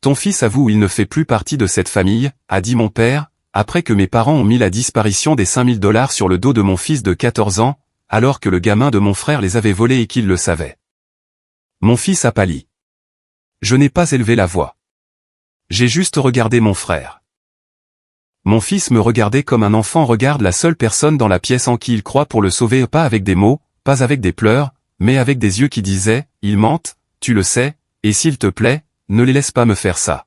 Ton fils avoue il ne fait plus partie de cette famille, a dit mon père, après que mes parents ont mis la disparition des 5 000 $ sur le dos de mon fils de 14 ans, alors que le gamin de mon frère les avait volés et qu'il le savait. Mon fils a pâli. Je n'ai pas élevé la voix. J'ai juste regardé mon frère. Mon fils me regardait comme un enfant regarde la seule personne dans la pièce en qui il croit pour le sauver, pas avec des mots, pas avec des pleurs, mais avec des yeux qui disaient, ils mentent, tu le sais, et s'il te plaît, ne les laisse pas me faire ça.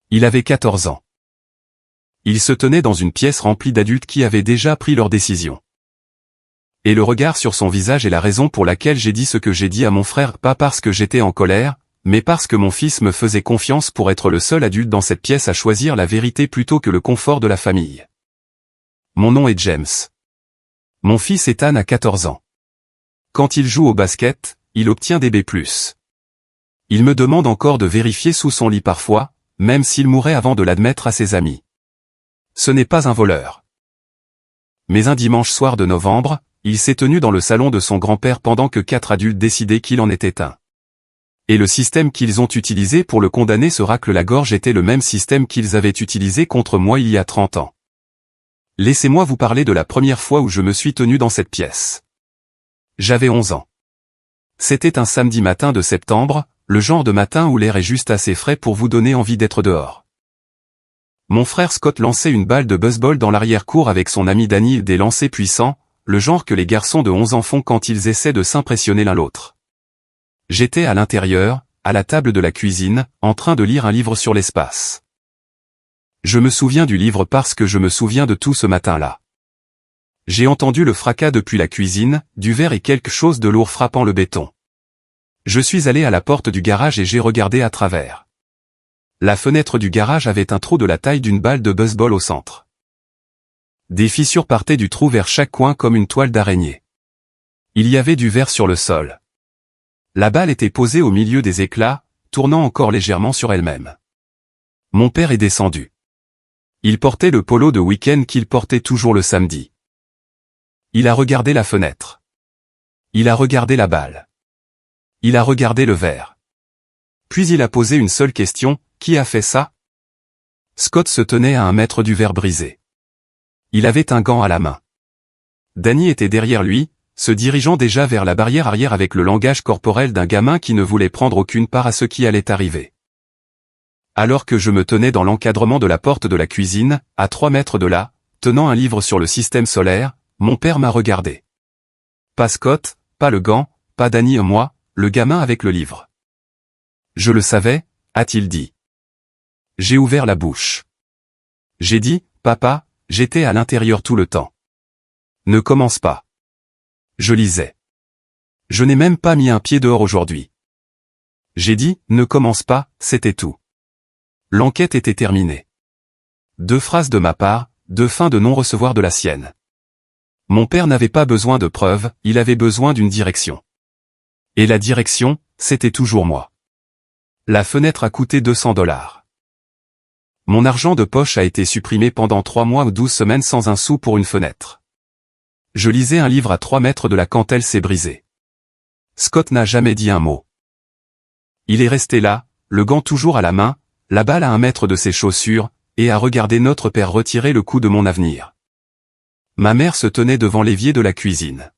Il avait 14 ans. Il se tenait dans une pièce remplie d'adultes qui avaient déjà pris leur décision. Et le regard sur son visage est la raison pour laquelle j'ai dit ce que j'ai dit à mon frère, pas parce que j'étais en colère, mais parce que mon fils me faisait confiance pour être le seul adulte dans cette pièce à choisir la vérité plutôt que le confort de la famille. Mon nom est James. Mon fils Ethan a 14 ans. Quand il joue au basket, il obtient des B+. Il me demande encore de vérifier sous son lit parfois, même s'il mourrait avant de l'admettre à ses amis. Ce n'est pas un voleur. Mais un dimanche soir de novembre, il s'est tenu dans le salon de son grand-père pendant que 4 adultes décidaient qu'il en était un. Et le système qu'ils ont utilisé pour le condamner se racle la gorge était le même système qu'ils avaient utilisé contre moi il y a 30 ans. Laissez-moi vous parler de la première fois où je me suis tenu dans cette pièce. J'avais 11 ans. C'était un samedi matin de septembre, le genre de matin où l'air est juste assez frais pour vous donner envie d'être dehors. Mon frère Scott lançait une balle de baseball dans l'arrière-cour avec son ami Danny, des lancers puissants, le genre que les garçons de 11 ans font quand ils essaient de s'impressionner l'un l'autre. J'étais à l'intérieur, à la table de la cuisine, en train de lire un livre sur l'espace. Je me souviens du livre parce que je me souviens de tout ce matin-là. J'ai entendu le fracas depuis la cuisine, du verre et quelque chose de lourd frappant le béton. Je suis allé à la porte du garage et j'ai regardé à travers. La fenêtre du garage avait un trou de la taille d'une balle de baseball au centre. Des fissures partaient du trou vers chaque coin comme une toile d'araignée. Il y avait du verre sur le sol. La balle était posée au milieu des éclats, tournant encore légèrement sur elle-même. Mon père est descendu. Il portait le polo de week-end qu'il portait toujours le samedi. Il a regardé la fenêtre. Il a regardé la balle. Il a regardé le verre. Puis il a posé une seule question, qui a fait ça? Scott se tenait à 1 mètre du verre brisé. Il avait un gant à la main. Danny était derrière lui, se dirigeant déjà vers la barrière arrière avec le langage corporel d'un gamin qui ne voulait prendre aucune part à ce qui allait arriver. Alors que je me tenais dans l'encadrement de la porte de la cuisine, à 3 mètres de là, tenant un livre sur le système solaire, mon père m'a regardé. Pas Scott, pas le gant, pas Danny et moi, le gamin avec le livre. Je le savais, a-t-il dit. J'ai ouvert la bouche. J'ai dit, papa, j'étais à l'intérieur tout le temps. Ne commence pas. Je lisais. Je n'ai même pas mis un pied dehors aujourd'hui. J'ai dit, ne commence pas, c'était tout. L'enquête était terminée. 2 phrases de ma part, 2 fins de non-recevoir de la sienne. Mon père n'avait pas besoin de preuves, il avait besoin d'une direction. Et la direction, c'était toujours moi. La fenêtre a coûté 200 $. Mon argent de poche a été supprimé pendant 3 mois ou 12 semaines sans un sou pour une fenêtre. Je lisais un livre à 3 mètres de là quand elle s'est brisée. Scott n'a jamais dit un mot. Il est resté là, le gant toujours à la main, la balle à 1 mètre de ses chaussures, et a regardé notre père retirer le coup de mon avenir. Ma mère se tenait devant l'évier de la cuisine.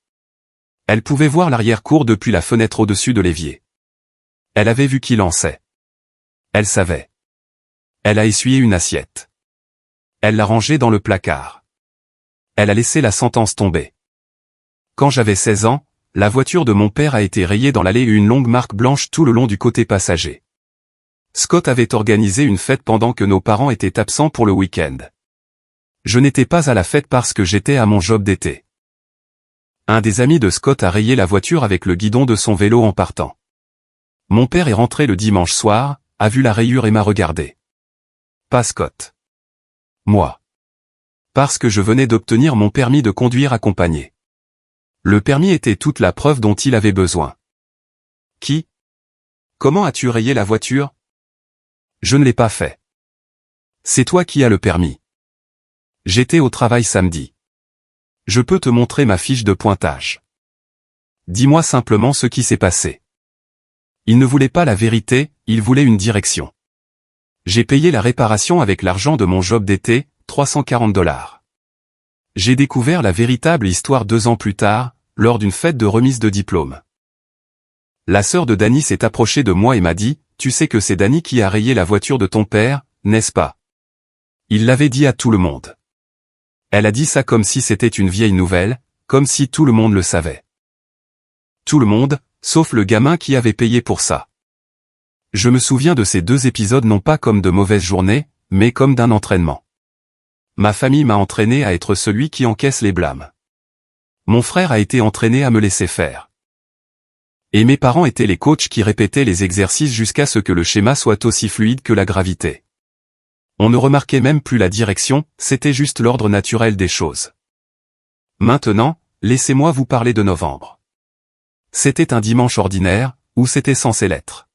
Elle pouvait voir l'arrière-cour depuis la fenêtre au-dessus de l'évier. Elle avait vu qui lançait. Elle savait. Elle a essuyé une assiette. Elle l'a rangée dans le placard. Elle a laissé la sentence tomber. Quand j'avais 16 ans, la voiture de mon père a été rayée dans l'allée et une longue marque blanche tout le long du côté passager. Scott avait organisé une fête pendant que nos parents étaient absents pour le week-end. Je n'étais pas à la fête parce que j'étais à mon job d'été. Un des amis de Scott a rayé la voiture avec le guidon de son vélo en partant. Mon père est rentré le dimanche soir, a vu la rayure et m'a regardé. Pas Scott. Moi. Parce que je venais d'obtenir mon permis de conduire accompagné. Le permis était toute la preuve dont il avait besoin. Qui? Comment as-tu rayé la voiture? Je ne l'ai pas fait. C'est toi qui as le permis. J'étais au travail samedi. Je peux te montrer ma fiche de pointage. Dis-moi simplement ce qui s'est passé. Il ne voulait pas la vérité, il voulait une direction. J'ai payé la réparation avec l'argent de mon job d'été, 340 $. J'ai découvert la véritable histoire 2 ans plus tard, lors d'une fête de remise de diplôme. La sœur de Danny s'est approchée de moi et m'a dit, « Tu sais que c'est Danny qui a rayé la voiture de ton père, n'est-ce pas ?» Il l'avait dit à tout le monde. Elle a dit ça comme si c'était une vieille nouvelle, comme si tout le monde le savait. Tout le monde, sauf le gamin qui avait payé pour ça. Je me souviens de ces 2 épisodes non pas comme de mauvaises journées, mais comme d'un entraînement. Ma famille m'a entraîné à être celui qui encaisse les blâmes. Mon frère a été entraîné à me laisser faire. Et mes parents étaient les coachs qui répétaient les exercices jusqu'à ce que le schéma soit aussi fluide que la gravité. On ne remarquait même plus la direction, c'était juste l'ordre naturel des choses. Maintenant, laissez-moi vous parler de novembre. C'était un dimanche ordinaire, ou c'était censé l'être.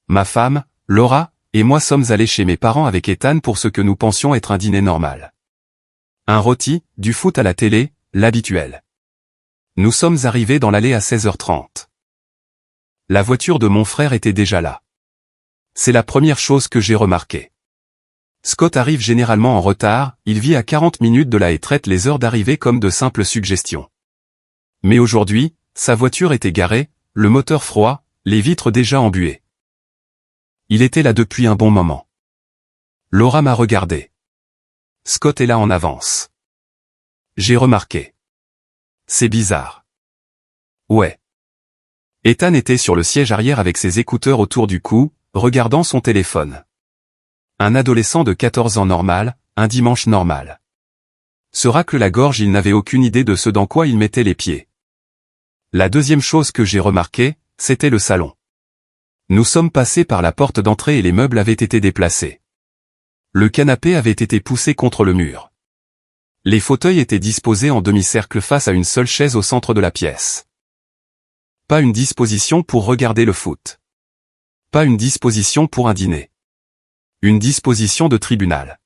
Ma femme, Laura, et moi sommes allés chez mes parents avec Ethan pour ce que nous pensions être un dîner normal. Un rôti, du foot à la télé, l'habituel. Nous sommes arrivés dans l'allée à 16h30. La voiture de mon frère était déjà là. C'est la première chose que j'ai remarquée. Scott arrive généralement en retard, il vit à 40 minutes de là et traite les heures d'arrivée comme de simples suggestions. Mais aujourd'hui, sa voiture était garée, le moteur froid, les vitres déjà embuées. Il était là depuis un bon moment. Laura m'a regardé. Scott est là en avance. J'ai remarqué. C'est bizarre. Ouais. Ethan était sur le siège arrière avec ses écouteurs autour du cou, regardant son téléphone. Un adolescent de 14 ans normal, un dimanche normal. Se racle la gorge, il n'avait aucune idée de ce dans quoi il mettait les pieds. La deuxième chose que j'ai remarqué, c'était le salon. Nous sommes passés par la porte d'entrée et les meubles avaient été déplacés. Le canapé avait été poussé contre le mur. Les fauteuils étaient disposés en demi-cercle face à une seule chaise au centre de la pièce. Pas une disposition pour regarder le foot. Pas une disposition pour un dîner. Une disposition de tribunal.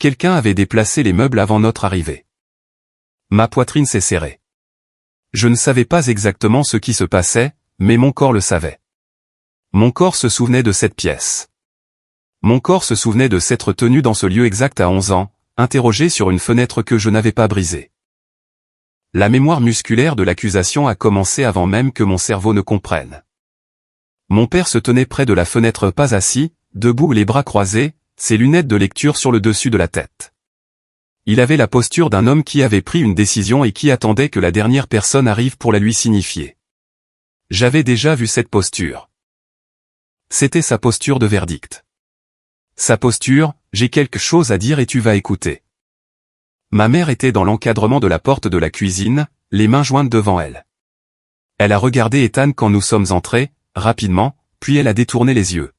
Quelqu'un avait déplacé les meubles avant notre arrivée. Ma poitrine s'est serrée. Je ne savais pas exactement ce qui se passait, mais mon corps le savait. Mon corps se souvenait de cette pièce. Mon corps se souvenait de s'être tenu dans ce lieu exact à 11 ans, interrogé sur une fenêtre que je n'avais pas brisée. La mémoire musculaire de l'accusation a commencé avant même que mon cerveau ne comprenne. Mon père se tenait près de la fenêtre, pas assis, debout, les bras croisés, ses lunettes de lecture sur le dessus de la tête. Il avait la posture d'un homme qui avait pris une décision et qui attendait que la dernière personne arrive pour la lui signifier. J'avais déjà vu cette posture. C'était sa posture de verdict. Sa posture, j'ai quelque chose à dire et tu vas écouter. Ma mère était dans l'encadrement de la porte de la cuisine, les mains jointes devant elle. Elle a regardé Ethan quand nous sommes entrés, rapidement, puis elle a détourné les yeux.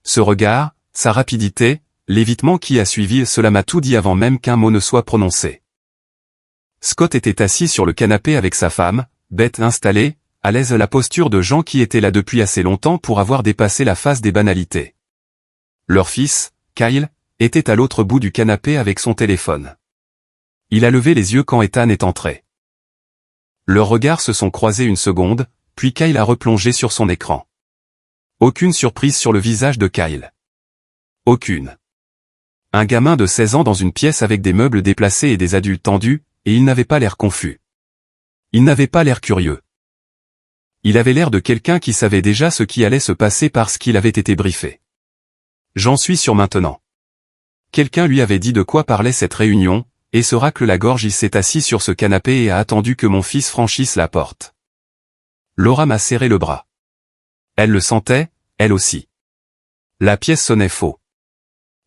Ce regard, sa rapidité, l'évitement qui a suivi, cela m'a tout dit avant même qu'un mot ne soit prononcé. Scott était assis sur le canapé avec sa femme, bête installée, à l'aise, la posture de gens qui étaient là depuis assez longtemps pour avoir dépassé la phase des banalités. Leur fils, Kyle, était à l'autre bout du canapé avec son téléphone. Il a levé les yeux quand Ethan est entré. Leurs regards se sont croisés une seconde, puis Kyle a replongé sur son écran. Aucune surprise sur le visage de Kyle. Aucune. Un gamin de 16 ans dans une pièce avec des meubles déplacés et des adultes tendus, et il n'avait pas l'air confus. Il n'avait pas l'air curieux. Il avait l'air de quelqu'un qui savait déjà ce qui allait se passer parce qu'il avait été briefé. J'en suis sûr maintenant. Quelqu'un lui avait dit de quoi parlait cette réunion, et se racle la gorge, il s'est assis sur ce canapé et a attendu que mon fils franchisse la porte. Laura m'a serré le bras. Elle le sentait, elle aussi. La pièce sonnait faux.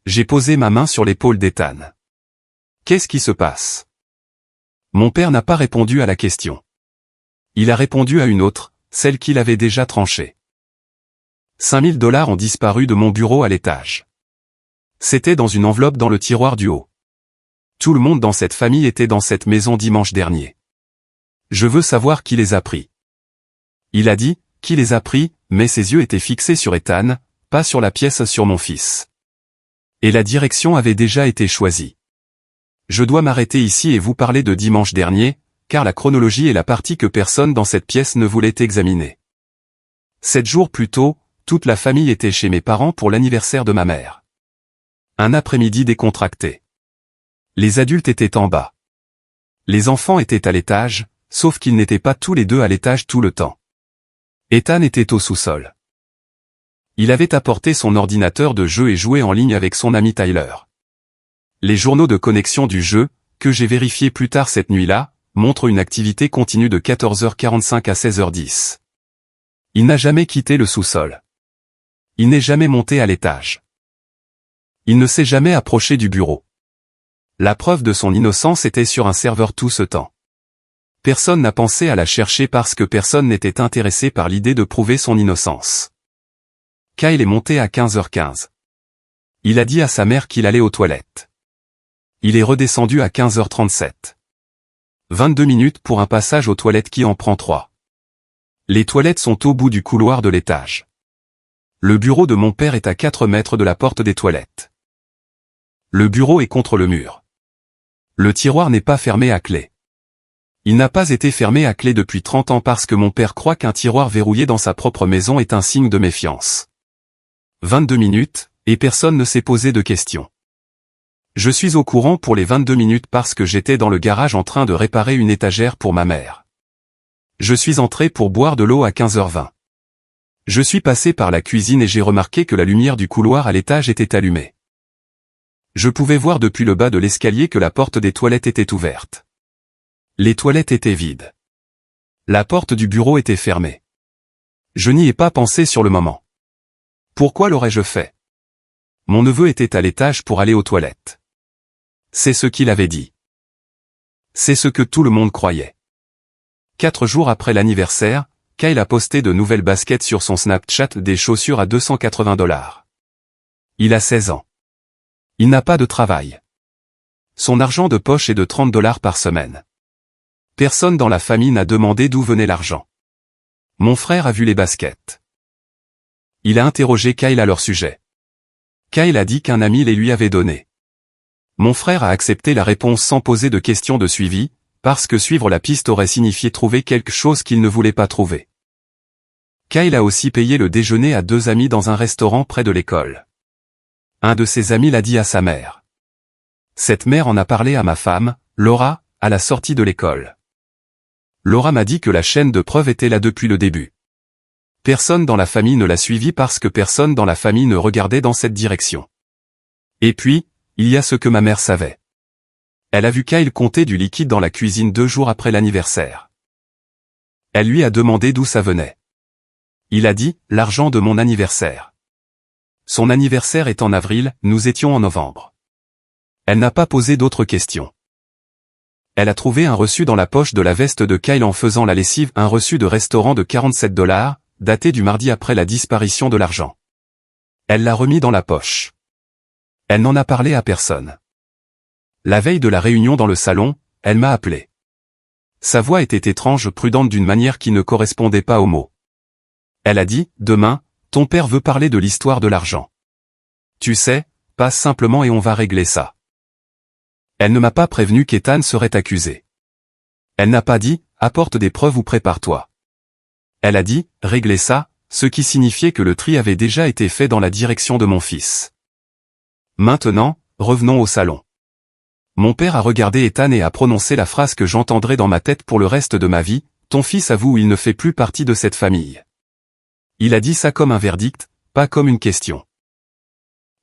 J'ai posé ma main sur l'épaule d'Ethan. Qu'est-ce qui se passe? Mon père n'a pas répondu à la question. Il a répondu à une autre, celle qu'il avait déjà tranchée. 5 000 $ ont disparu de mon bureau à l'étage. C'était dans une enveloppe dans le tiroir du haut. Tout le monde dans cette famille était dans cette maison dimanche dernier. Je veux savoir qui les a pris. Il a dit, qui les a pris, mais ses yeux étaient fixés sur Ethan, pas sur la pièce, sur mon fils. Et la direction avait déjà été choisie. Je dois m'arrêter ici et vous parler de dimanche dernier, car la chronologie est la partie que personne dans cette pièce ne voulait examiner. 7 jours plus tôt, toute la famille était chez mes parents pour l'anniversaire de ma mère. Un après-midi décontracté. Les adultes étaient en bas. Les enfants étaient à l'étage, sauf qu'ils n'étaient pas tous les deux à l'étage tout le temps. Ethan était au sous-sol. Il avait apporté son ordinateur de jeu et jouait en ligne avec son ami Tyler. Les journaux de connexion du jeu, que j'ai vérifiés plus tard cette nuit-là, montrent une activité continue de 14h45 à 16h10. Il n'a jamais quitté le sous-sol. Il n'est jamais monté à l'étage. Il ne s'est jamais approché du bureau. La preuve de son innocence était sur un serveur tout ce temps. Personne n'a pensé à la chercher parce que personne n'était intéressé par l'idée de prouver son innocence. Kyle est monté à 15h15. Il a dit à sa mère qu'il allait aux toilettes. Il est redescendu à 15h37. 22 minutes pour un passage aux toilettes qui en prend 3. Les toilettes sont au bout du couloir de l'étage. Le bureau de mon père est à 4 mètres de la porte des toilettes. Le bureau est contre le mur. Le tiroir n'est pas fermé à clé. Il n'a pas été fermé à clé depuis 30 ans parce que mon père croit qu'un tiroir verrouillé dans sa propre maison est un signe de méfiance. 22 minutes, et personne ne s'est posé de questions. Je suis au courant pour les 22 minutes parce que j'étais dans le garage en train de réparer une étagère pour ma mère. Je suis entré pour boire de l'eau à 15h20. Je suis passé par la cuisine et j'ai remarqué que la lumière du couloir à l'étage était allumée. Je pouvais voir depuis le bas de l'escalier que la porte des toilettes était ouverte. Les toilettes étaient vides. La porte du bureau était fermée. Je n'y ai pas pensé sur le moment. Pourquoi l'aurais-je fait? Mon neveu était à l'étage pour aller aux toilettes. C'est ce qu'il avait dit. C'est ce que tout le monde croyait. 4 jours après l'anniversaire, Kyle a posté de nouvelles baskets sur son Snapchat, des chaussures à $280. Il a 16 ans. Il n'a pas de travail. Son argent de poche est de $30 par semaine. Personne dans la famille n'a demandé d'où venait l'argent. Mon frère a vu les baskets. Il a interrogé Kyle à leur sujet. Kyle a dit qu'un ami les lui avait donnés. Mon frère a accepté la réponse sans poser de questions de suivi, parce que suivre la piste aurait signifié trouver quelque chose qu'il ne voulait pas trouver. Kyle a aussi payé le déjeuner à 2 amis dans un restaurant près de l'école. Un de ses amis l'a dit à sa mère. Cette mère en a parlé à ma femme, Laura, à la sortie de l'école. Laura m'a dit que la chaîne de preuves était là depuis le début. Personne dans la famille ne l'a suivi parce que personne dans la famille ne regardait dans cette direction. Et puis, il y a ce que ma mère savait. Elle a vu Kyle compter du liquide dans la cuisine 2 jours après l'anniversaire. Elle lui a demandé d'où ça venait. Il a dit, l'argent de mon anniversaire. Son anniversaire est en avril, nous étions en novembre. Elle n'a pas posé d'autres questions. Elle a trouvé un reçu dans la poche de la veste de Kyle en faisant la lessive, un reçu de restaurant de $47, daté du mardi après la disparition de l'argent. Elle l'a remis dans la poche. Elle n'en a parlé à personne. La veille de la réunion dans le salon, elle m'a appelé. Sa voix était étrange, prudente d'une manière qui ne correspondait pas aux mots. Elle a dit, demain, ton père veut parler de l'histoire de l'argent. Tu sais, passe simplement et on va régler ça. Elle ne m'a pas prévenu qu'Ethan serait accusé. Elle n'a pas dit, apporte des preuves ou prépare-toi. Elle a dit, régler ça, ce qui signifiait que le tri avait déjà été fait dans la direction de mon fils. Maintenant, revenons au salon. Mon père a regardé Ethan et a prononcé la phrase que j'entendrai dans ma tête pour le reste de ma vie, ton fils avoue il ne fait plus partie de cette famille. Il a dit ça comme un verdict, pas comme une question.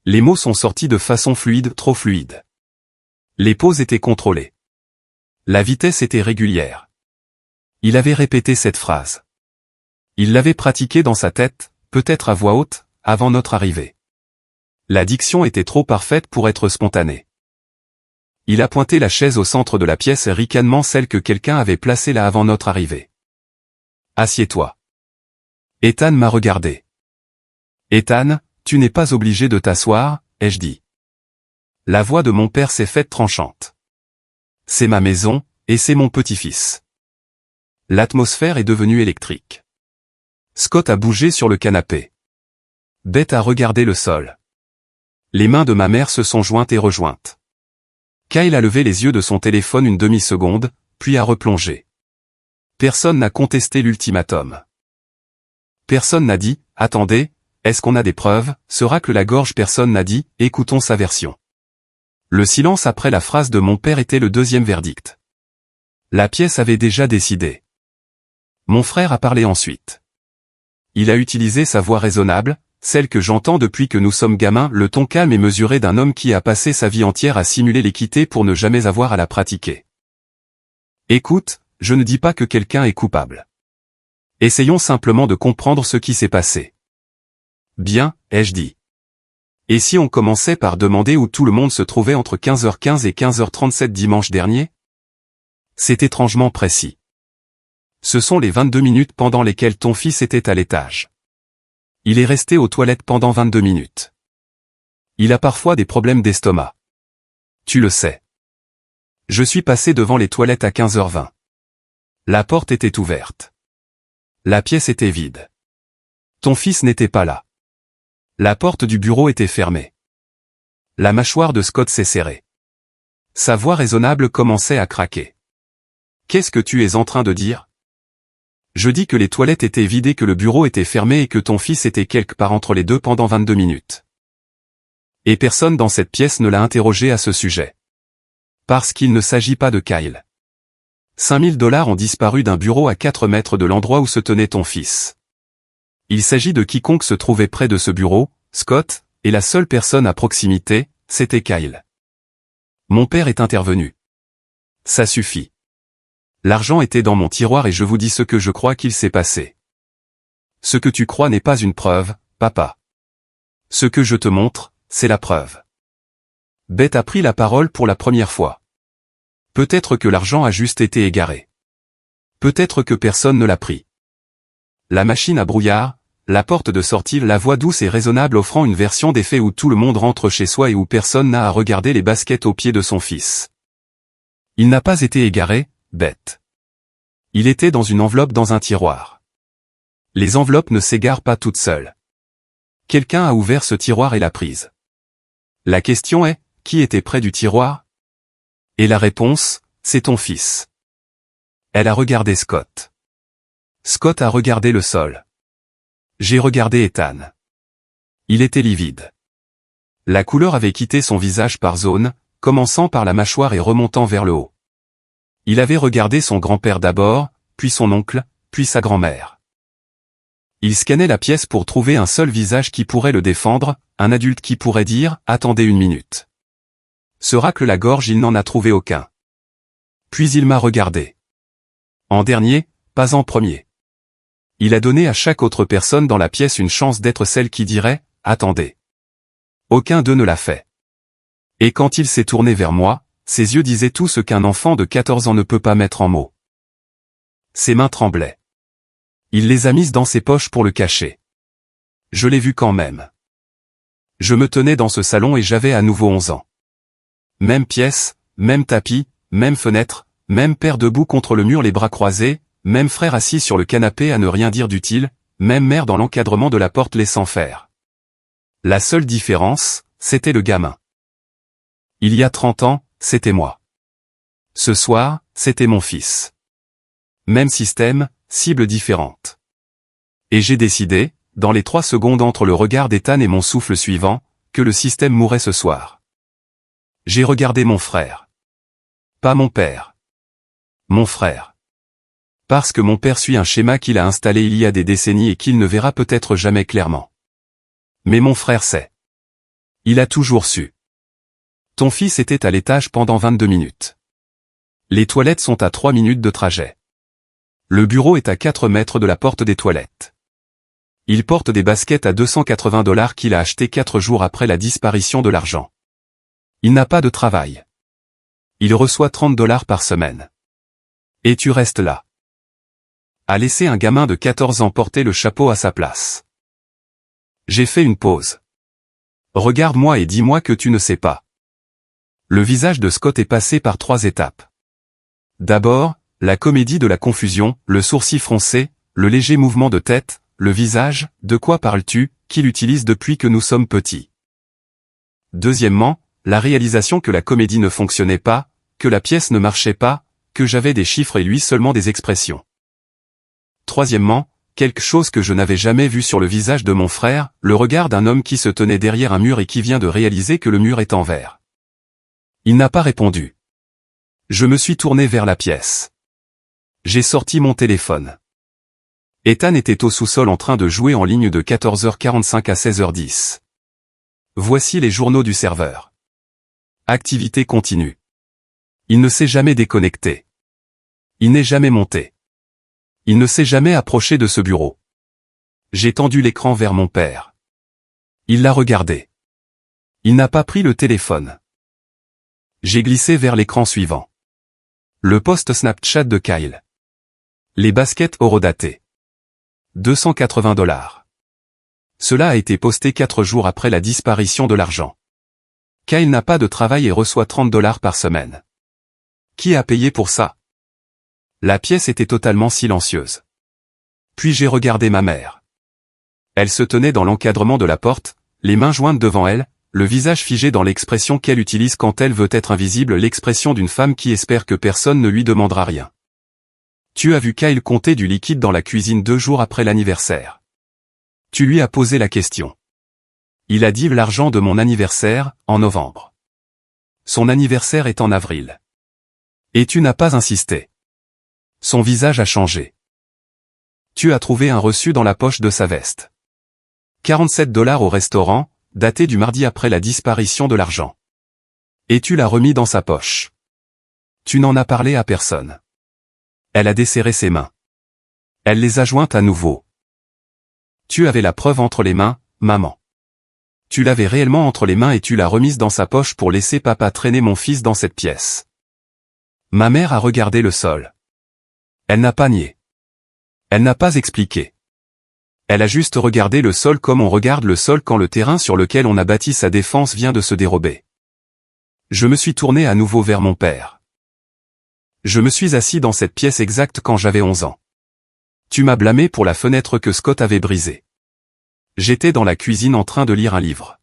Les mots sont sortis de façon fluide, trop fluide. Les pauses étaient contrôlées. La vitesse était régulière. Il avait répété cette phrase. Il l'avait pratiquée dans sa tête, peut-être à voix haute, avant notre arrivée. La diction était trop parfaite pour être spontanée. Il a pointé la chaise au centre de la pièce, ricanement celle que quelqu'un avait placée là avant notre arrivée. Assieds-toi. Ethan m'a regardé. Ethan, tu n'es pas obligé de t'asseoir, ai-je dit. La voix de mon père s'est faite tranchante. C'est ma maison, et c'est mon petit-fils. L'atmosphère est devenue électrique. Scott a bougé sur le canapé. Beth a regardé le sol. Les mains de ma mère se sont jointes et rejointes. Kyle a levé les yeux de son téléphone une demi-seconde, puis a replongé. Personne n'a contesté l'ultimatum. Personne n'a dit, attendez, Est-ce qu'on a des preuves? Se racle la gorge. Personne n'a dit, écoutons sa version. Le silence après la phrase de mon père était le deuxième verdict. La pièce avait déjà décidé. Mon frère a parlé ensuite. Il a utilisé sa voix raisonnable, celle que j'entends depuis que nous sommes gamins, le ton calme et mesuré d'un homme qui a passé sa vie entière à simuler l'équité pour ne jamais avoir à la pratiquer. Écoute, je ne dis pas que quelqu'un est coupable. Essayons simplement de comprendre ce qui s'est passé. Bien, ai-je dit. Et si on commençait par demander où tout le monde se trouvait entre 15h15 et 15h37 dimanche dernier? C'est étrangement précis. Ce sont les 22 minutes pendant lesquelles ton fils était à l'étage. Il est resté aux toilettes pendant 22 minutes. Il a parfois des problèmes d'estomac. Tu le sais. Je suis passé devant les toilettes à 15h20. La porte était ouverte. La pièce était vide. Ton fils n'était pas là. La porte du bureau était fermée. La mâchoire de Scott s'est serrée. Sa voix raisonnable commençait à craquer. Qu'est-ce que tu es en train de dire? Je dis que les toilettes étaient vidées, que le bureau était fermé et que ton fils était quelque part entre les deux pendant 22 minutes. Et personne dans cette pièce ne l'a interrogé à ce sujet. Parce qu'il ne s'agit pas de Kyle. 5 000 $ ont disparu d'un bureau à 4 mètres de l'endroit où se tenait ton fils. Il s'agit de quiconque se trouvait près de ce bureau, Scott, et la seule personne à proximité, c'était Kyle. Mon père est intervenu. Ça suffit. L'argent était dans mon tiroir et je vous dis ce que je crois qu'il s'est passé. Ce que tu crois n'est pas une preuve, papa. Ce que je te montre, c'est la preuve. Beth a pris la parole pour la première fois. Peut-être que l'argent a juste été égaré. Peut-être que personne ne l'a pris. La machine à brouillard, la porte de sortie, la voix douce et raisonnable offrant une version des faits où tout le monde rentre chez soi et où personne n'a à regarder les baskets aux pieds de son fils. Il n'a pas été égaré, Beth. Il était dans une enveloppe dans un tiroir. Les enveloppes ne s'égarent pas toutes seules. Quelqu'un a ouvert ce tiroir et l'a prise. La question est, qui était près du tiroir? Et la réponse, c'est ton fils. Elle a regardé Scott. Scott a regardé le sol. J'ai regardé Ethan. Il était livide. La couleur avait quitté son visage par zones, commençant par la mâchoire et remontant vers le haut. Il avait regardé son grand-père d'abord, puis son oncle, puis sa grand-mère. Il scannait la pièce pour trouver un seul visage qui pourrait le défendre, un adulte qui pourrait dire « Attendez une minute ». Se racle la gorge, il n'en a trouvé aucun. Puis il m'a regardé. En dernier, pas en premier. Il a donné à chaque autre personne dans la pièce une chance d'être celle qui dirait « Attendez ». Aucun d'eux ne l'a fait. Et quand il s'est tourné vers moi, ses yeux disaient tout ce qu'un enfant de 14 ans ne peut pas mettre en mots. Ses mains tremblaient. Il les a mises dans ses poches pour le cacher. Je l'ai vu quand même. Je me tenais dans ce salon et j'avais à nouveau 11 ans. Même pièce, même tapis, même fenêtre, même père debout contre le mur les bras croisés, même frère assis sur le canapé à ne rien dire d'utile, même mère dans l'encadrement de la porte laissant faire. La seule différence, c'était le gamin. Il y a 30 ans, c'était moi. Ce soir, c'était mon fils. Même système, cible différente. Et j'ai décidé, dans les 3 secondes entre le regard d'Ethan et mon souffle suivant, que le système mourrait ce soir. J'ai regardé mon frère. Pas mon père. Mon frère. Parce que mon père suit un schéma qu'il a installé il y a des décennies et qu'il ne verra peut-être jamais clairement. Mais mon frère sait. Il a toujours su. Ton fils était à l'étage pendant 22 minutes. Les toilettes sont à 3 minutes de trajet. Le bureau est à 4 mètres de la porte des toilettes. Il porte des baskets à 280 $ qu'il a achetées 4 jours après la disparition de l'argent. Il n'a pas de travail. Il reçoit 30 $ par semaine. Et tu restes là. À laisser un gamin de 14 ans porter le chapeau à sa place. J'ai fait une pause. Regarde-moi et dis-moi que tu ne sais pas. Le visage de Scott est passé par 3 étapes. D'abord, la comédie de la confusion, le sourcil froncé, le léger mouvement de tête, le visage, de quoi parles-tu, qu'il utilise depuis que nous sommes petits. Deuxièmement, la réalisation que la comédie ne fonctionnait pas, que la pièce ne marchait pas, que j'avais des chiffres et lui seulement des expressions. Troisièmement, quelque chose que je n'avais jamais vu sur le visage de mon frère, le regard d'un homme qui se tenait derrière un mur et qui vient de réaliser que le mur est en verre. Il n'a pas répondu. Je me suis tourné vers la pièce. J'ai sorti mon téléphone. Ethan était au sous-sol en train de jouer en ligne de 14h45 à 16h10. Voici les journaux du serveur. Activité continue. Il ne s'est jamais déconnecté. Il n'est jamais monté. Il ne s'est jamais approché de ce bureau. J'ai tendu l'écran vers mon père. Il l'a regardé. Il n'a pas pris le téléphone. J'ai glissé vers l'écran suivant. Le post Snapchat de Kyle. Les baskets horodatées. 280 $. Cela a été posté 4 jours après la disparition de l'argent. Kyle n'a pas de travail et reçoit 30 $ par semaine. Qui a payé pour ça? La pièce était totalement silencieuse. Puis j'ai regardé ma mère. Elle se tenait dans l'encadrement de la porte, les mains jointes devant elle, le visage figé dans l'expression qu'elle utilise quand elle veut être invisible, l'expression d'une femme qui espère que personne ne lui demandera rien. Tu as vu Kyle compter du liquide dans la cuisine 2 jours après l'anniversaire. Tu lui as posé la question. Il a dit l'argent de mon anniversaire, en novembre. Son anniversaire est en avril. Et tu n'as pas insisté. Son visage a changé. Tu as trouvé un reçu dans la poche de sa veste. 47 $ au restaurant, daté du mardi après la disparition de l'argent. Et tu l'as remis dans sa poche. Tu n'en as parlé à personne. Elle a desserré ses mains. Elle les a jointes à nouveau. Tu avais la preuve entre les mains, maman. Tu l'avais réellement entre les mains et tu l'as remise dans sa poche pour laisser papa traîner mon fils dans cette pièce. Ma mère a regardé le sol. Elle n'a pas nié. Elle n'a pas expliqué. Elle a juste regardé le sol comme on regarde le sol quand le terrain sur lequel on a bâti sa défense vient de se dérober. Je me suis tourné à nouveau vers mon père. Je me suis assis dans cette pièce exacte quand j'avais 11 ans. Tu m'as blâmé pour la fenêtre que Scott avait brisée. J'étais dans la cuisine en train de lire un livre.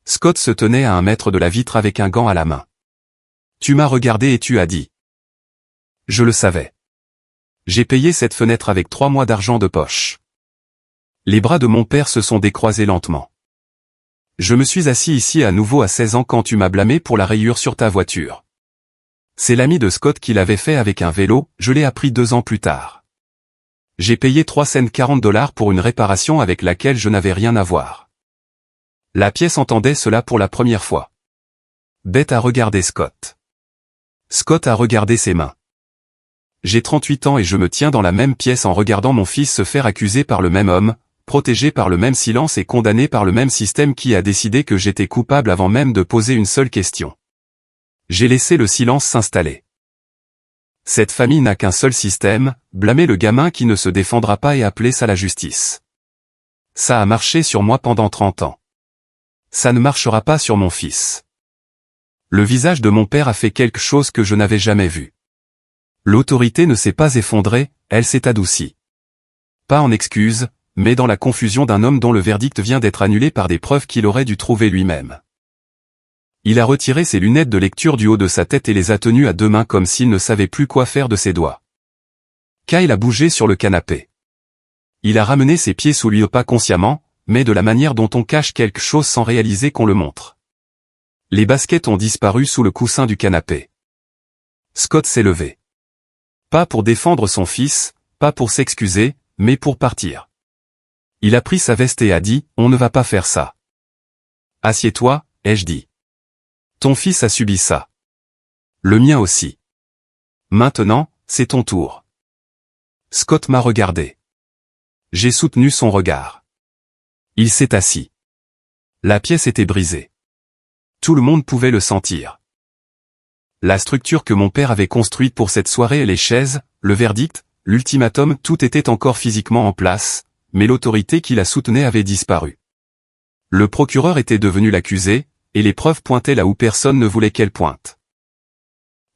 Scott se tenait à 1 mètre de la vitre avec un gant à la main. Tu m'as regardé et tu as dit. Je le savais. J'ai payé cette fenêtre avec 3 mois d'argent de poche. Les bras de mon père se sont décroisés lentement. Je me suis assis ici à nouveau à 16 ans quand tu m'as blâmé pour la rayure sur ta voiture. C'est l'ami de Scott qui l'avait fait avec un vélo, je l'ai appris 2 ans plus tard. J'ai payé 3 cents 40 $ pour une réparation avec laquelle je n'avais rien à voir. La pièce entendait cela pour la première fois. Beth a regardé Scott. Scott a regardé ses mains. J'ai 38 ans et je me tiens dans la même pièce en regardant mon fils se faire accuser par le même homme, protégé par le même silence et condamné par le même système qui a décidé que j'étais coupable avant même de poser une seule question. J'ai laissé le silence s'installer. Cette famille n'a qu'un seul système, blâmer le gamin qui ne se défendra pas et appeler ça la justice. Ça a marché sur moi pendant 30 ans. Ça ne marchera pas sur mon fils. Le visage de mon père a fait quelque chose que je n'avais jamais vu. L'autorité ne s'est pas effondrée, elle s'est adoucie. Pas en excuse, mais dans la confusion d'un homme dont le verdict vient d'être annulé par des preuves qu'il aurait dû trouver lui-même. Il a retiré ses lunettes de lecture du haut de sa tête et les a tenues à 2 mains comme s'il ne savait plus quoi faire de ses doigts. Kyle a bougé sur le canapé. Il a ramené ses pieds sous lui pas consciemment, mais de la manière dont on cache quelque chose sans réaliser qu'on le montre. Les baskets ont disparu sous le coussin du canapé. Scott s'est levé. Pas pour défendre son fils, pas pour s'excuser, mais pour partir. Il a pris sa veste et a dit, on ne va pas faire ça. Assieds-toi, ai-je dit. Ton fils a subi ça. Le mien aussi. Maintenant, c'est ton tour. Scott m'a regardé. J'ai soutenu son regard. Il s'est assis. La pièce était brisée. Tout le monde pouvait le sentir. La structure que mon père avait construite pour cette soirée et les chaises, le verdict, l'ultimatum, tout était encore physiquement en place, mais l'autorité qui la soutenait avait disparu. Le procureur était devenu l'accusé, et les preuves pointaient là où personne ne voulait qu'elles pointent.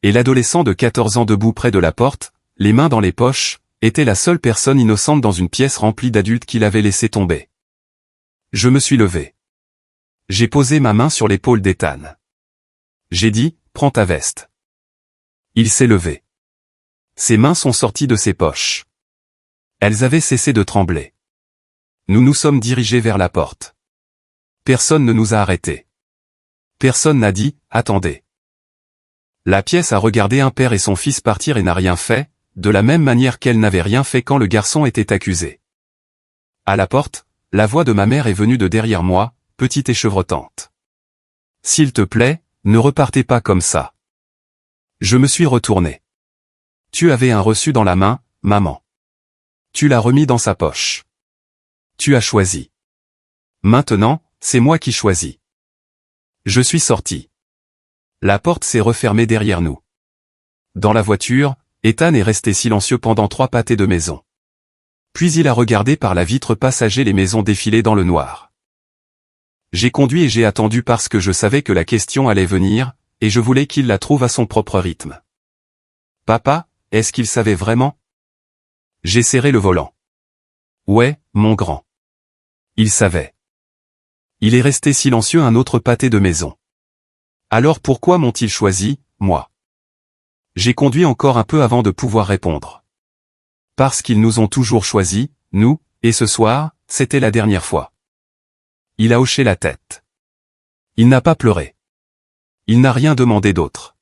Et l'adolescent de 14 ans debout près de la porte, les mains dans les poches, était la seule personne innocente dans une pièce remplie d'adultes qui l'avaient laissé tomber. Je me suis levé. J'ai posé ma main sur l'épaule d'Ethan. J'ai dit, prends ta veste. Il s'est levé. Ses mains sont sorties de ses poches. Elles avaient cessé de trembler. Nous nous sommes dirigés vers la porte. Personne ne nous a arrêtés. Personne n'a dit « Attendez ». La pièce a regardé un père et son fils partir et n'a rien fait, de la même manière qu'elle n'avait rien fait quand le garçon était accusé. À la porte, la voix de ma mère est venue de derrière moi, petite et chevrotante. « S'il te plaît, ne repartez pas comme ça. » Je me suis retourné. « Tu avais un reçu dans la main, maman. Tu l'as remis dans sa poche. Tu as choisi. Maintenant, c'est moi qui choisis. » Je suis sorti. La porte s'est refermée derrière nous. Dans la voiture, Ethan est resté silencieux pendant 3 pâtés de maison. Puis il a regardé par la vitre passager les maisons défiler dans le noir. J'ai conduit et j'ai attendu parce que je savais que la question allait venir, et je voulais qu'il la trouve à son propre rythme. « Papa, est-ce qu'il savait vraiment ?» J'ai serré le volant. « Ouais, mon grand. Il savait. » Il est resté silencieux un autre pâté de maison. Alors pourquoi m'ont-ils choisi, moi? J'ai conduit encore un peu avant de pouvoir répondre. Parce qu'ils nous ont toujours choisis, nous, et ce soir, c'était la dernière fois. Il a hoché la tête. Il n'a pas pleuré. Il n'a rien demandé d'autre.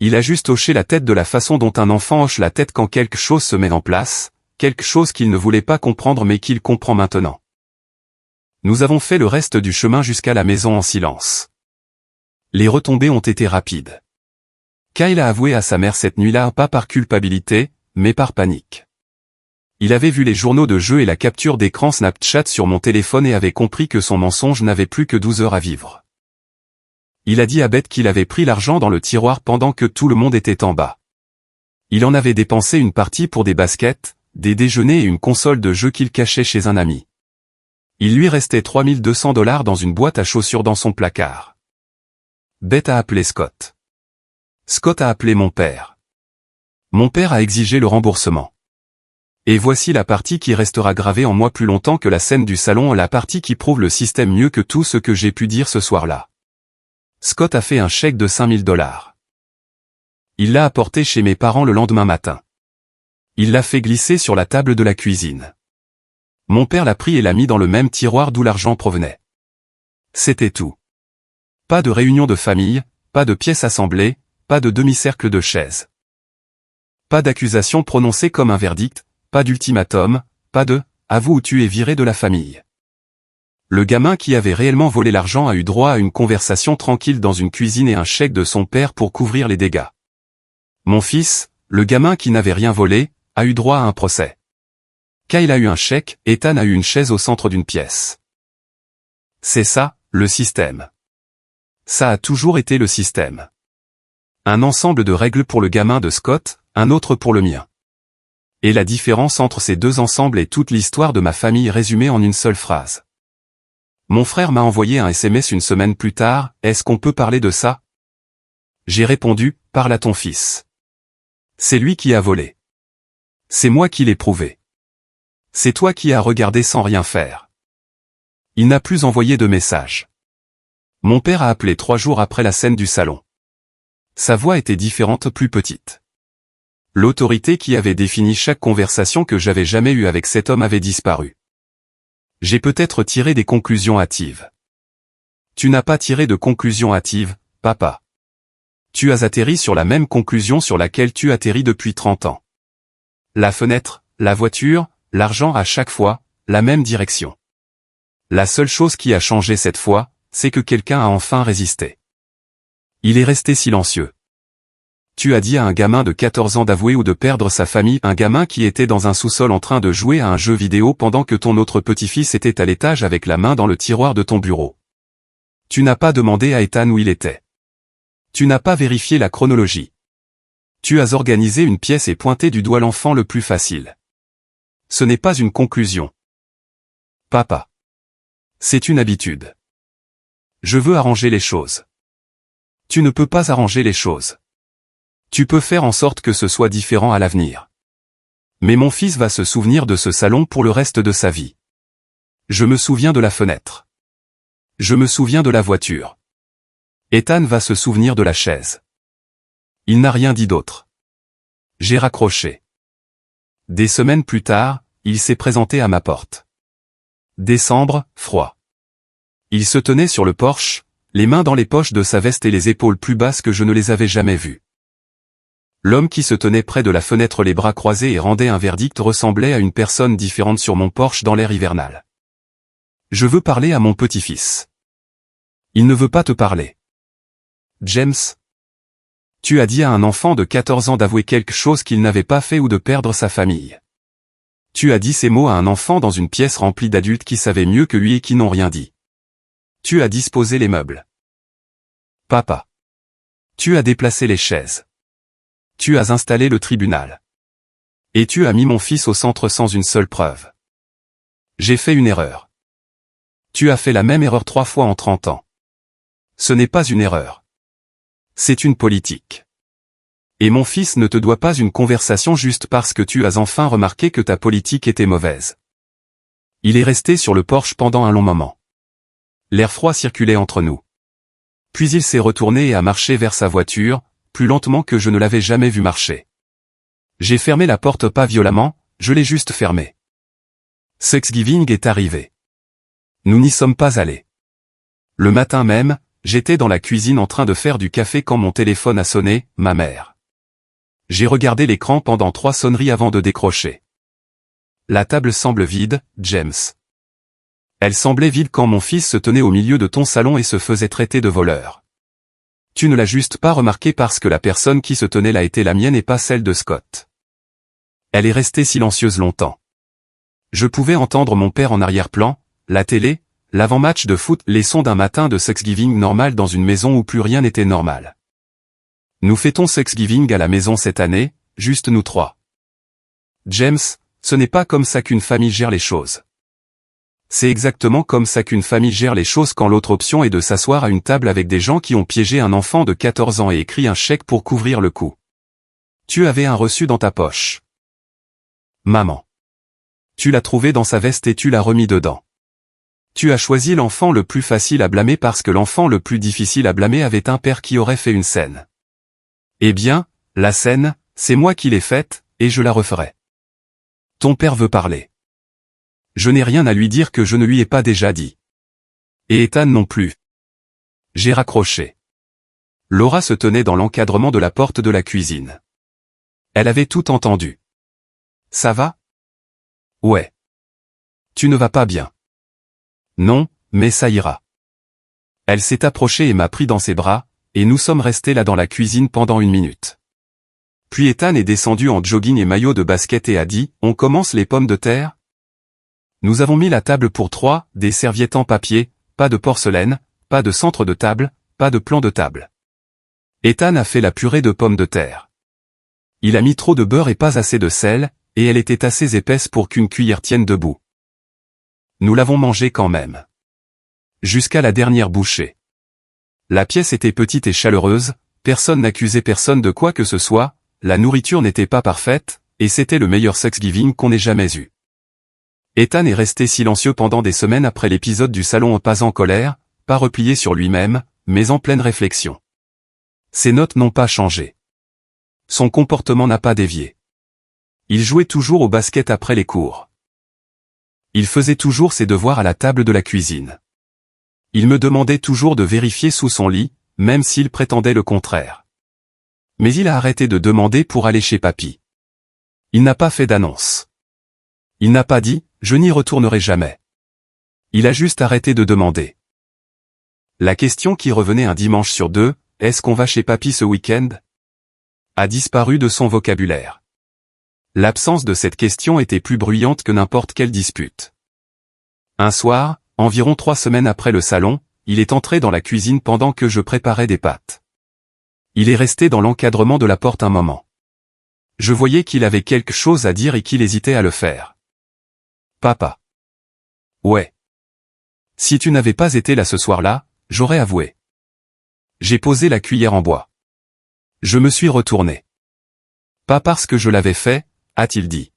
Il a juste hoché la tête de la façon dont un enfant hoche la tête quand quelque chose se met en place, quelque chose qu'il ne voulait pas comprendre mais qu'il comprend maintenant. Nous avons fait le reste du chemin jusqu'à la maison en silence. Les retombées ont été rapides. Kyle a avoué à sa mère cette nuit-là pas par culpabilité, mais par panique. Il avait vu les journaux de jeu et la capture d'écran Snapchat sur mon téléphone et avait compris que son mensonge n'avait plus que 12 heures à vivre. Il a dit à Beth qu'il avait pris l'argent dans le tiroir pendant que tout le monde était en bas. Il en avait dépensé une partie pour des baskets, des déjeuners et une console de jeu qu'il cachait chez un ami. Il lui restait $3200 dans une boîte à chaussures dans son placard. Beth a appelé Scott. Scott a appelé mon père. Mon père a exigé le remboursement. Et voici la partie qui restera gravée en moi plus longtemps que la scène du salon, la partie qui prouve le système mieux que tout ce que j'ai pu dire ce soir-là. Scott a fait un chèque de $5000. Il l'a apporté chez mes parents le lendemain matin. Il l'a fait glisser sur la table de la cuisine. Mon père l'a pris et l'a mis dans le même tiroir d'où l'argent provenait. C'était tout. Pas de réunion de famille, pas de pièces assemblées, pas de demi-cercle de chaises. Pas d'accusation prononcée comme un verdict, pas d'ultimatum, pas de « avoue ou tu es viré de la famille ». Le gamin qui avait réellement volé l'argent a eu droit à une conversation tranquille dans une cuisine et un chèque de son père pour couvrir les dégâts. Mon fils, le gamin qui n'avait rien volé, a eu droit à un procès. Kyle a eu un chèque, Ethan a eu une chaise au centre d'une pièce. C'est ça, le système. Ça a toujours été le système. Un ensemble de règles pour le gamin de Scott, un autre pour le mien. Et la différence entre ces deux ensembles est toute l'histoire de ma famille résumée en une seule phrase. Mon frère m'a envoyé un SMS une semaine plus tard, « Est-ce qu'on peut parler de ça ?» J'ai répondu, « Parle à ton fils. C'est lui qui a volé. C'est moi qui l'ai prouvé. C'est toi qui as regardé sans rien faire. » Il n'a plus envoyé de message. Mon père a appelé 3 jours après la scène du salon. Sa voix était différente, plus petite. L'autorité qui avait défini chaque conversation que j'avais jamais eue avec cet homme avait disparu. J'ai peut-être tiré des conclusions hâtives. Tu n'as pas tiré de conclusions hâtives, papa. Tu as atterri sur la même conclusion sur laquelle tu atterris depuis 30 ans. La fenêtre, la voiture, l'argent à chaque fois, la même direction. La seule chose qui a changé cette fois, c'est que quelqu'un a enfin résisté. Il est resté silencieux. Tu as dit à un gamin de 14 ans d'avouer ou de perdre sa famille, un gamin qui était dans un sous-sol en train de jouer à un jeu vidéo pendant que ton autre petit-fils était à l'étage avec la main dans le tiroir de ton bureau. Tu n'as pas demandé à Ethan où il était. Tu n'as pas vérifié la chronologie. Tu as organisé une pièce et pointé du doigt l'enfant le plus facile. Ce n'est pas une conclusion. Papa. C'est une habitude. Je veux arranger les choses. Tu ne peux pas arranger les choses. Tu peux faire en sorte que ce soit différent à l'avenir. Mais mon fils va se souvenir de ce salon pour le reste de sa vie. Je me souviens de la fenêtre. Je me souviens de la voiture. Ethan va se souvenir de la chaise. Il n'a rien dit d'autre. J'ai raccroché. Des semaines plus tard, il s'est présenté à ma porte. Décembre, froid. Il se tenait sur le porche, les mains dans les poches de sa veste et les épaules plus basses que je ne les avais jamais vues. L'homme qui se tenait près de la fenêtre les bras croisés et rendait un verdict ressemblait à une personne différente sur mon porche dans l'air hivernal. Je veux parler à mon petit-fils. Il ne veut pas te parler. James. Tu as dit à un enfant de 14 ans d'avouer quelque chose qu'il n'avait pas fait ou de perdre sa famille. Tu as dit ces mots à un enfant dans une pièce remplie d'adultes qui savaient mieux que lui et qui n'ont rien dit. Tu as disposé les meubles. Papa. Tu as déplacé les chaises. Tu as installé le tribunal. Et tu as mis mon fils au centre sans une seule preuve. J'ai fait une erreur. Tu as fait la même erreur 3 fois en 30 ans. Ce n'est pas une erreur. C'est une politique. Et mon fils ne te doit pas une conversation juste parce que tu as enfin remarqué que ta politique était mauvaise. Il est resté sur le porche pendant un long moment. L'air froid circulait entre nous. Puis il s'est retourné et a marché vers sa voiture, plus lentement que je ne l'avais jamais vu marcher. J'ai fermé la porte pas violemment, je l'ai juste fermée. Thanksgiving est arrivé. Nous n'y sommes pas allés. Le matin même, j'étais dans la cuisine en train de faire du café quand mon téléphone a sonné, ma mère. J'ai regardé l'écran pendant 3 sonneries avant de décrocher. La table semble vide, James. Elle semblait vide quand mon fils se tenait au milieu de ton salon et se faisait traiter de voleur. Tu ne l'as juste pas remarqué parce que la personne qui se tenait là était la mienne et pas celle de Scott. Elle est restée silencieuse longtemps. Je pouvais entendre mon père en arrière-plan, la télé, l'avant-match de foot, les sons d'un matin de Thanksgiving normal dans une maison où plus rien n'était normal. Nous fêtons Thanksgiving à la maison cette année, juste nous 3. James, ce n'est pas comme ça qu'une famille gère les choses. C'est exactement comme ça qu'une famille gère les choses quand l'autre option est de s'asseoir à une table avec des gens qui ont piégé un enfant de 14 ans et écrit un chèque pour couvrir le coup. Tu avais un reçu dans ta poche. Maman. Tu l'as trouvé dans sa veste et tu l'as remis dedans. Tu as choisi l'enfant le plus facile à blâmer parce que l'enfant le plus difficile à blâmer avait un père qui aurait fait une scène. Eh bien, la scène, c'est moi qui l'ai faite, et je la referai. Ton père veut parler. Je n'ai rien à lui dire que je ne lui ai pas déjà dit. Et Ethan non plus. J'ai raccroché. Laura se tenait dans l'encadrement de la porte de la cuisine. Elle avait tout entendu. Ça va? Ouais. Tu ne vas pas bien. Non, mais ça ira. Elle s'est approchée et m'a pris dans ses bras, et nous sommes restés là dans la cuisine pendant 1 minute. Puis Ethan est descendu en jogging et maillot de basket et a dit, on commence les pommes de terre? Nous avons mis la table pour 3, des serviettes en papier, pas de porcelaine, pas de centre de table, pas de plan de table. Ethan a fait la purée de pommes de terre. Il a mis trop de beurre et pas assez de sel, et elle était assez épaisse pour qu'une cuillère tienne debout. Nous l'avons mangée quand même. Jusqu'à la dernière bouchée. La pièce était petite et chaleureuse, personne n'accusait personne de quoi que ce soit, la nourriture n'était pas parfaite, et c'était le meilleur Thanksgiving qu'on ait jamais eu. Ethan est resté silencieux pendant des semaines après l'épisode du salon, pas en colère, pas replié sur lui-même, mais en pleine réflexion. Ses notes n'ont pas changé. Son comportement n'a pas dévié. Il jouait toujours au basket après les cours. Il faisait toujours ses devoirs à la table de la cuisine. Il me demandait toujours de vérifier sous son lit, même s'il prétendait le contraire. Mais il a arrêté de demander pour aller chez papy. Il n'a pas fait d'annonce. Il n'a pas dit, je n'y retournerai jamais. Il a juste arrêté de demander. La question qui revenait un dimanche sur 2, est-ce qu'on va chez papy ce week-end? A disparu de son vocabulaire. L'absence de cette question était plus bruyante que n'importe quelle dispute. Un soir, environ 3 semaines après le salon, il est entré dans la cuisine pendant que je préparais des pâtes. Il est resté dans l'encadrement de la porte un moment. Je voyais qu'il avait quelque chose à dire et qu'il hésitait à le faire. Papa. Ouais. Si tu n'avais pas été là ce soir-là, j'aurais avoué. J'ai posé la cuillère en bois. Je me suis retourné. Pas parce que je l'avais fait, a-t-il dit.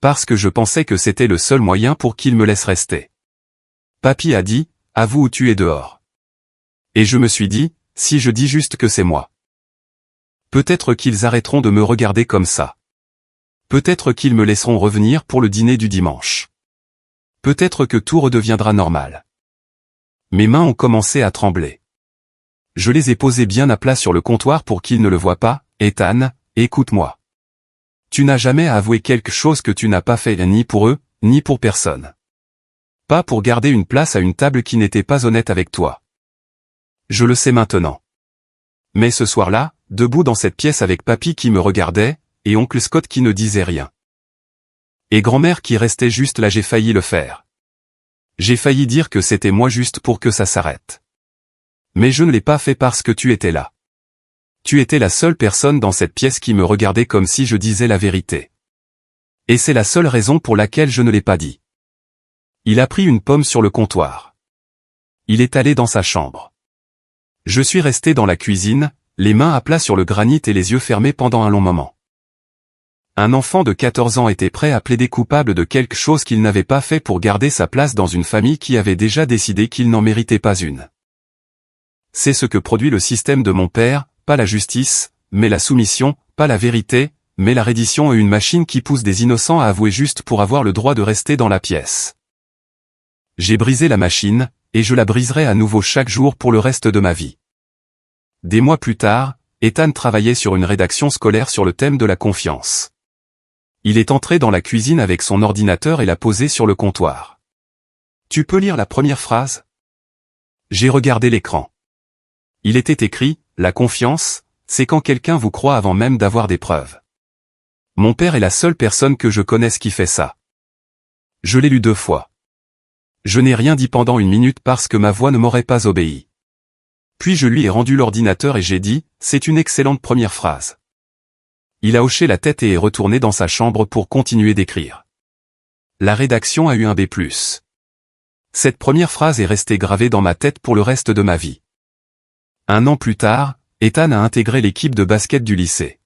Parce que je pensais que c'était le seul moyen pour qu'il me laisse rester. Papy a dit, avoue où tu es dehors. Et je me suis dit, si je dis juste que c'est moi. Peut-être qu'ils arrêteront de me regarder comme ça. Peut-être qu'ils me laisseront revenir pour le dîner du dimanche. Peut-être que tout redeviendra normal. Mes mains ont commencé à trembler. Je les ai posées bien à plat sur le comptoir pour qu'ils ne le voient pas. Ethan, écoute-moi. Tu n'as jamais à avouer quelque chose que tu n'as pas fait ni pour eux, ni pour personne. Pas pour garder une place à une table qui n'était pas honnête avec toi. Je le sais maintenant. Mais ce soir-là, debout dans cette pièce avec papy qui me regardait, et oncle Scott qui ne disait rien. Et grand-mère qui restait juste là, j'ai failli le faire. J'ai failli dire que c'était moi juste pour que ça s'arrête. Mais je ne l'ai pas fait parce que tu étais là. Tu étais la seule personne dans cette pièce qui me regardait comme si je disais la vérité. Et c'est la seule raison pour laquelle je ne l'ai pas dit. Il a pris une pomme sur le comptoir. Il est allé dans sa chambre. Je suis resté dans la cuisine, les mains à plat sur le granit et les yeux fermés pendant un long moment. Un enfant de 14 ans était prêt à plaider coupable de quelque chose qu'il n'avait pas fait pour garder sa place dans une famille qui avait déjà décidé qu'il n'en méritait pas une. C'est ce que produit le système de mon père, pas la justice, mais la soumission, pas la vérité, mais la reddition et une machine qui pousse des innocents à avouer juste pour avoir le droit de rester dans la pièce. J'ai brisé la machine, et je la briserai à nouveau chaque jour pour le reste de ma vie. Des mois plus tard, Ethan travaillait sur une rédaction scolaire sur le thème de la confiance. Il est entré dans la cuisine avec son ordinateur et l'a posé sur le comptoir. Tu peux lire la première phrase? J'ai regardé l'écran. Il était écrit, la confiance, c'est quand quelqu'un vous croit avant même d'avoir des preuves. Mon père est la seule personne que je connaisse qui fait ça. Je l'ai lu 2 fois. Je n'ai rien dit pendant 1 minute parce que ma voix ne m'aurait pas obéi. Puis je lui ai rendu l'ordinateur et j'ai dit, c'est une excellente première phrase. Il a hoché la tête et est retourné dans sa chambre pour continuer d'écrire. La rédaction a eu un B+. Cette première phrase est restée gravée dans ma tête pour le reste de ma vie. 1 an plus tard, Ethan a intégré l'équipe de basket du lycée.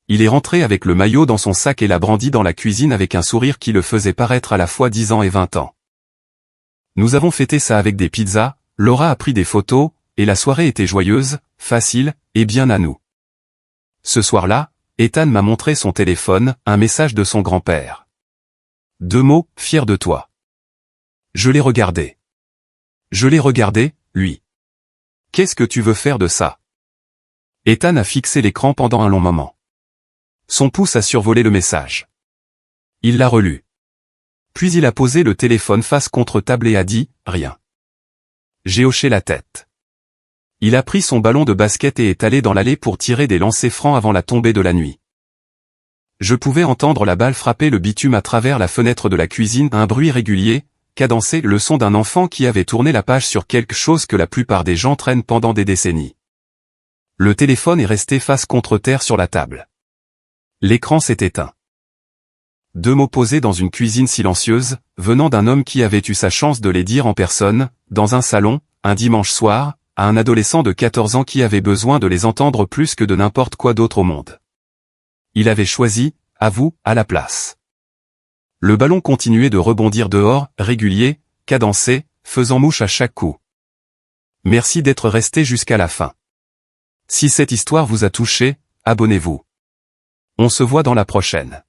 Il est rentré avec le maillot dans son sac et l'a brandi dans la cuisine avec un sourire qui le faisait paraître à la fois 10 ans et 20 ans. Nous avons fêté ça avec des pizzas, Laura a pris des photos, et la soirée était joyeuse, facile, et bien à nous. Ce soir-là, Ethan m'a montré son téléphone, un message de son grand-père. 2 mots, fier de toi. Je l'ai regardé. Je l'ai regardé, lui. Qu'est-ce que tu veux faire de ça? Ethan a fixé l'écran pendant un long moment. Son pouce a survolé le message. Il l'a relu. Puis il a posé le téléphone face contre table et a dit, rien. J'ai hoché la tête. Il a pris son ballon de basket et est allé dans l'allée pour tirer des lancers francs avant la tombée de la nuit. Je pouvais entendre la balle frapper le bitume à travers la fenêtre de la cuisine, un bruit régulier, cadencé, le son d'un enfant qui avait tourné la page sur quelque chose que la plupart des gens traînent pendant des décennies. Le téléphone est resté face contre terre sur la table. L'écran s'est éteint. 2 mots posés dans une cuisine silencieuse, venant d'un homme qui avait eu sa chance de les dire en personne, dans un salon, un dimanche soir, à un adolescent de 14 ans qui avait besoin de les entendre plus que de n'importe quoi d'autre au monde. Il avait choisi, à vous, à la place. Le ballon continuait de rebondir dehors, régulier, cadencé, faisant mouche à chaque coup. Merci d'être resté jusqu'à la fin. Si cette histoire vous a touché, abonnez-vous. On se voit dans la prochaine.